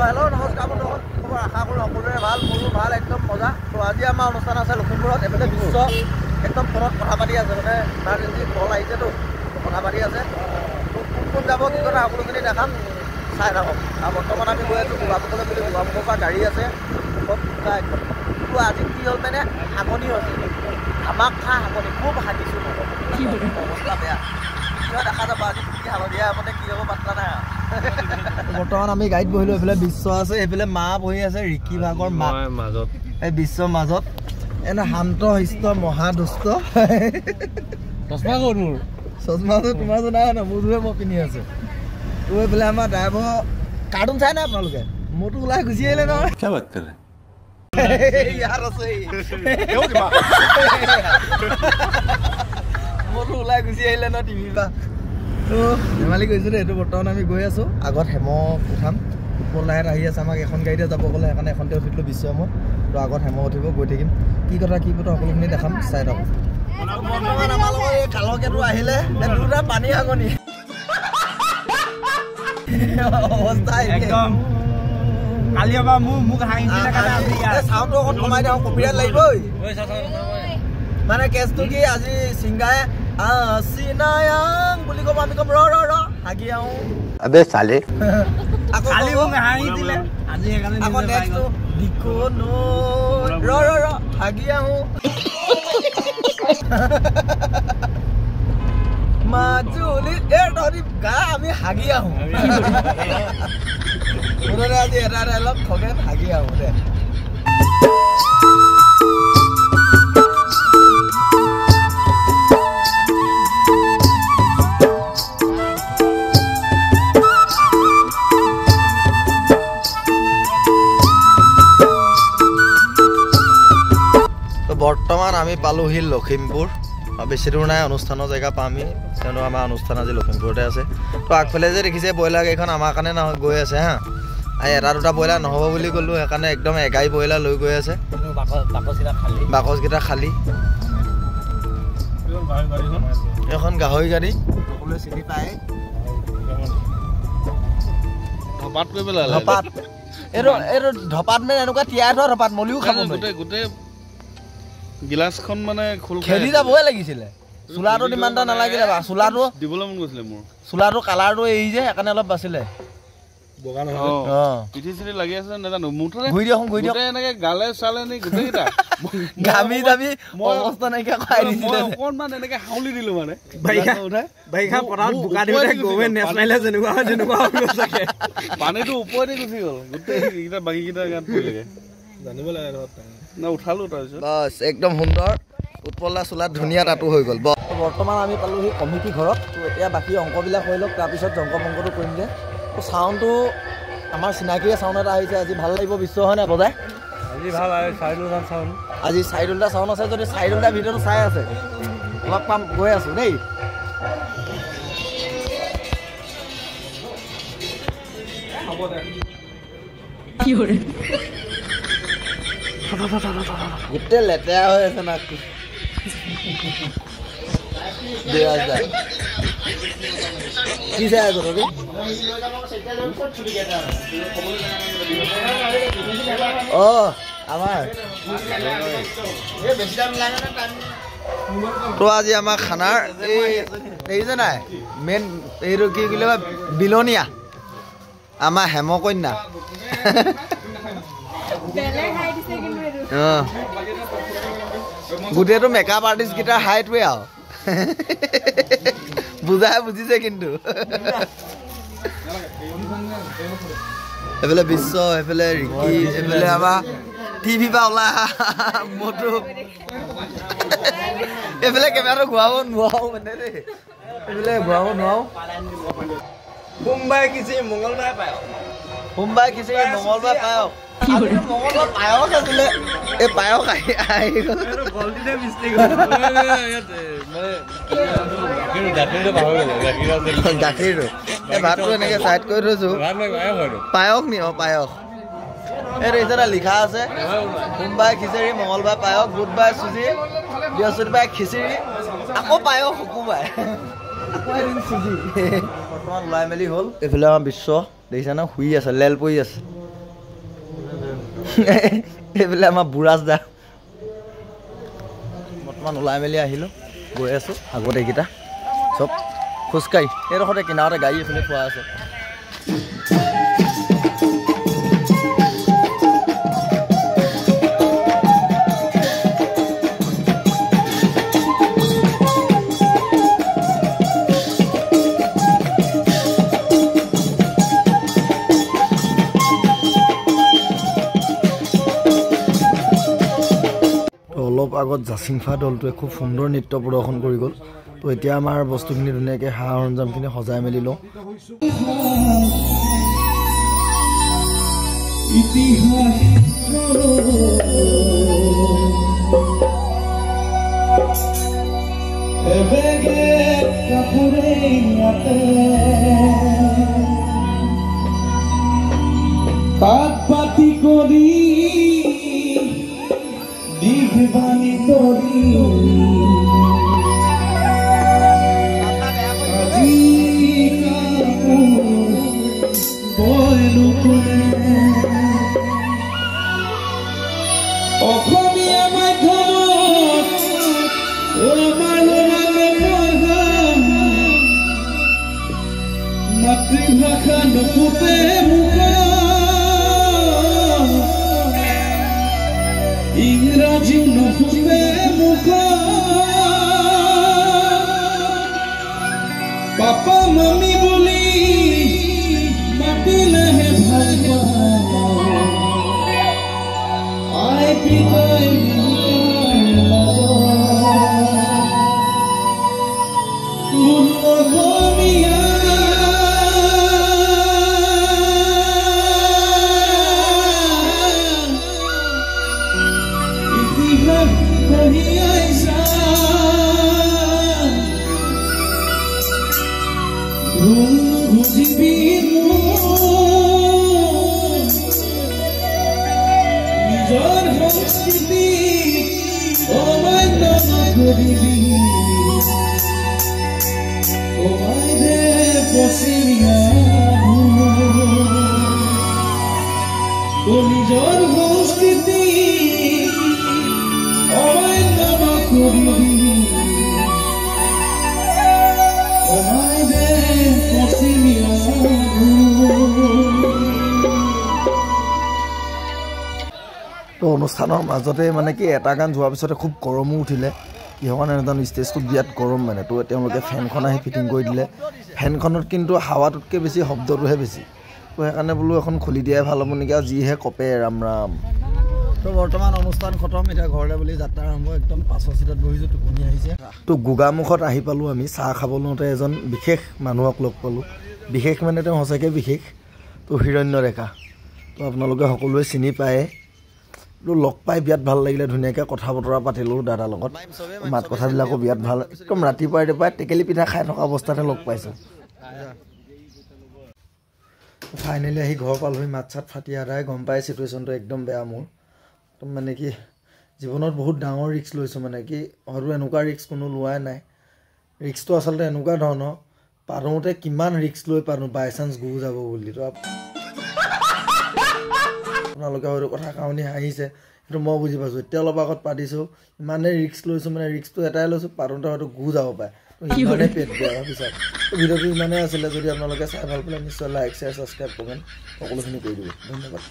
Hello' নমস্কাৰ বন্ধুসকল, খবৰ আশা কৰোঁ সকলোৰে ভাল, মোৰো ভাল, একদম মজা। তো আজি আমাৰ অনুষ্ঠান আছে লখিমপুৰত, এফালে বিশ্ব একদম ফোনত কথা পাতি আছে, মানে তাৰ যি কল আহিছেতো কথা পাতি আছে। তো কোন যাব কি কথা সকলোখিনি দেখাম, চাই থাকক। আৰু বৰ্তমান আমি গৈ আছোঁ গোগামুখলৈ বুলি, গোগামুখৰ পৰা গাড়ী আছে খুব একদম। তো আজি কি হ'ল মানে হাগনি হৈছে, আমাক খা হাগনি, খুব হাগিছোঁ অৱস্থা বেয়া। দেখা যাব আজি কি হালধীয়া মানে কি হ'ব পাত্তা নাই। বৰ্তমান আমি গাড়ীত বহিলোঁ, এইফালে বিশ্ব আছে, এইফালে মা বহি আছে, ৰিকি ভাগৰ মা মাজত, এই বিশ্বৰ মাজত এনে শান্ত শিষ্ট মহাদুষ্ট। চশমা ক'ত মোৰ? চশমাটো তোমাৰ নাই ন, মোৰটোহে মই পিন্ধি আছোঁ। তো এইফালে আমাৰ ড্ৰাইভাৰ কাৰ্টুন চাই নাই আপোনালোকে? মোৰতো ওলাই গুচি আহিলে নহয়। ইয়াৰ আছে মোৰতো ওলাই গুচি আহিলে ন টিভিৰ পৰা। তো ধেমালি কৰিছোঁ দেই। এইটো বৰ্তমান আমি গৈ আছোঁ, আগত হেমক উঠাম। ওপৰ লাহেত আহি আছে, আমাক এখন গাড়ীতে যাব ক'লে, সেইকাৰণে এখনতে উঠিলোঁ বিশ্বমত। তো আগত হেম উঠিব, গৈ থাকিম, কি কথা সকলোখিনি দেখাম, চাই থাকক। বৰ্তমান আমাৰ লগত এই কালকেটো আহিলে, দুটা পানী হাগনি অৱস্থা একদম। কালিৰ পৰা মোক হাঁহিছিলে চাউণ্ডটো অকণ কমাই দিওঁ, কপিৰাইট লাগিব। মানে কেছটো কি, আজি ছিংগাৰে চিনায়াং বুলি ক'ব, আমি ক'ম ৰ হাগি আহোঁ। আবে চালে আকৌ হাঁহি দিলে আজি, সেইকাৰণে আকৌ নেক্সটটো দিখো ৰ হাগি আহোঁ। মাজুলী তহঁতি গা, আমি হাগি আহোঁ। মুঠতে আজি এটা ডাইলগ খগেন, হাগি আহোঁ দে। বৰ্তমান আমি পালোহি লখিমপুৰ, বেছি দূৰ নাই, অনুষ্ঠানৰ জেগা পামহি, কিয়নো আমাৰ অনুষ্ঠান আজি লখিমপুৰতে আছে। তো আগফালে যে দেখিছে ব্ৰইলাৰ গাড়ীখন আমাৰ কাৰণে গৈ আছে হা, আৰু এটা দুটা ব্ৰইলাৰ নহ'ব বুলি ক'লোঁ, সেইকাৰণে একদম এগাড়ী ব্ৰইলাৰ লৈ গৈ আছে, বাকচকেইটা খালী। এখন গাহৰি গাড়ী, সকলোৱে চিনি পায়। ধপাত এইটো ধপাত মানে এনেকুৱা তিয়াই থোৱা ধপাত, মলিও খাব গোটেই গিলাচখন মানে খেলি যাবই লাগিছিলে। চোলাটো ইমান এটা নালাগিলে, চোলাটো দিবলৈ মন গৈছিলে মোৰ, চোলাটো কালাৰটো এৰি যে সেইকাৰণে অলপ বাচিলে। বগা নহয় পিঠি চিঠি লাগি আছে নাজানো, মুঠতে ঘূৰি দিয়ক এনেকে গালে চালে নে গোটেইকেইটা গামি দাবি অৱস্থা নাইকিয়া খাই দিছিলে। অকণমান এনেকে হাউলি দিলো, মানে বাৰিষা পথাৰত বোকা দিওঁতে গৰুৱে নেচ মাৰিলে যেনেকুৱা হয় তেনেকুৱা চাগে, পানীটো ওপৰতে গুচি গ'ল, গোটেইকেইটা বাকীকেইটা গাত পৰিলেগে। জানিব লাগে না, উঠালো তাৰপিছত বাছ একদম সুন্দৰ, উৎপলা চোলাত ধুনীয়া তাতো হৈ গ'ল। বৰ্তমান আমি পালোহি কমিটি ঘৰত। তো এতিয়া বাকী অংকবিলাক হৈ লওক, তাৰপিছত জংক পংকটো কৰিমগৈ। তো চাউণ্ডটো আমাৰ চিনাকিয়ে চাউণ্ড এটা আহিছে, আজি ভাল লাগিব বিশ্ব হয় নাই বজাই? আজি ভাল চাইডুলটা চাউণ্ড, আজি চাইডুলটা চাউণ্ড আছে, যদি চাইডুলটা ভিডিঅ'টো চাই আছে লগ পাম, গৈ আছোঁ দেই। গোটেই লেতেৰা হৈ আছে নাকটো। কি চাই আছ তই? আমাৰ তো আজি আমাৰ খানাৰ এই যে নাই মেইন এইটো কি বুলি কয়, বিলনীয়া আমাৰ হেমকন্যা। গোটেইটো মেকআপ আৰ্টিষ্ট কেইটাৰ হাইটোৱে আৰু বুজাই বুজিছে কিন্তু। এইফালে বিশ্ব, এইফালে ৰিকি, এইফালে আমাৰ টিভি পৰা ওলাই মটো, এইফালে কেমেৰাটো ঘূৰাব নোৱাৰো মানে দেই, এইফালে ঘূৰাব নোৱাৰো। সোমবাৰে খিচিৰি মঙলবাৰে পায়স, সোমবাৰে খিচিৰি মঙলবাৰে পায়স, মঙলবাৰ পায়স আছিলে, এই পায়স আহি গ'ল। গাখীৰটো এই ভাতটো এনেকে চাইড কৰি থৈছো, পায়স নি? পায়স এইটো এটা লিখা আছে, সোমবাৰে খিচিৰি, মঙলবাৰে পায়স, বুধবাৰে চুজি, বৃহস্পতিবাৰে খিচিৰি, আকৌ পায়স, শুকুৰবাৰে আকৌ এদিন চুজি। বৰ্তমান ওলাই মেলি হ'ল, এইফালে আমাৰ বিশ্ব দেখিছে ন, শুই আছে, লেল পৰি আছে। এইফালে আমাৰ বুঢ়াছ দা বৰ্তমান ওলাই মেলি আহিলোঁ গৈ আছোঁ আগতে এইকেইটা চব খোজকাঢ়ি এইডোখৰতে কিনাৰতে গাড়ী এফালে থোৱা আছে অলপ আগত জাচিংফা দলটোৱে খুব সুন্দৰ নৃত্য প্ৰদৰ্শন কৰি গ'ল তো এতিয়া আমাৰ বস্তুখিনি ধুনীয়াকৈ সা সৰঞ্জামখিনি সজাই মেলি লওঁ পাতি কৰি দিঘবানি তৰি আজি বয়নো কোনে অসমীয়া মাধ্যমত আমাৰ ল'ৰালে পঢ়া মাতৃভাষা নুফুটে ইংৰাজী নুফুটে মুখ পাপা মামি বুলি মাতিলেহে ভাল আই পিতাই অসমীয়া নিজৰ সংস্কৃতি অমান্য নকৰিবি অমাই দে পশ্চিমীয়া নিজৰ সংস্কৃতি অমান্য নকৰিবি অমাই দে পশ্চিমীয়া তো অনুষ্ঠানৰ মাজতে মানে কি এটা গান যোৱাৰ পিছতে খুব গৰমো উঠিলে কিহৰ কাৰণে নাজানো ষ্টেজটো বিৰাট গৰম মানে তো তেওঁলোকে ফেনখন আহি ফিটিং কৰি দিলে ফেনখনত কিন্তু হাৱাটোতকৈ বেছি শব্দটোহে বেছি তো সেইকাৰণে বোলো এখন খুলি দিয়াই ভাল হ'ব নেকি আৰু যিহে কপে ৰাম ৰাম তো বৰ্তমান অনুষ্ঠান খতম এতিয়া ঘৰলৈ বুলি যাত্ৰা আৰম্ভ একদম পাছৰ চিটত বহিছোঁ টোপনি আহিছে তো গোগামুখত আহি পালোঁ আমি চাহ খাব লওঁতে এজন বিশেষ মানুহক লগ পালোঁ বিশেষ মানে তেওঁ সঁচাকৈ বিশেষ তো হিৰণ্যৰেখা তো আপোনালোকে সকলোৱে চিনি পায়ে লগ পাই বিৰাট ভাল লাগিলে ধুনীয়াকৈ কথা বতৰা পাতিলোঁ দাদাৰ লগত মাত কথাবিলাকো বিৰাট ভাল একদম ৰাতিপুৱাই টেকেলি পিঠা খাই থকা অৱস্থাতে লগ পাইছোঁ ফাইনেলি আহি ঘৰ পালোহি মাত চাত ফাটি আদায় গম পাই চিটুৱেশ্যনটো একদম বেয়া মোৰ একদম মানে কি জীৱনত বহুত ডাঙৰ ৰিস্ক লৈছোঁ মানে কি হয়তো এনেকুৱা ৰিস্ক কোনো লোৱাই নাই ৰিস্কটো আচলতে এনেকুৱা ধৰণৰ পাৰোঁতে কিমান ৰিস্ক লৈ পাৰোঁ বাই চান্স গু যাব বুলি তো আপোনালোকে হয়তো কথা কাহিনী হাঁহিছে সেইটো মই বুজি পাইছোঁ এতিয়া অলপ আগত পাতিছোঁ ইমানেই ৰিস্ক লৈছোঁ মানে ৰিস্কটো এটাই লৈছোঁ পাৰোঁতে হয়তো গু যাব পাৰে ইমানেই পেট বেয়া পিছত ভিডিঅ'টো ইমানেই আছিলে যদি আপোনালোকে চাই ভাল পালে নিশ্চয় লাইক শ্বেয়াৰ ছাবস্ক্ৰাইব কমেণ্ট সকলোখিনি কৰি দিব ধন্যবাদ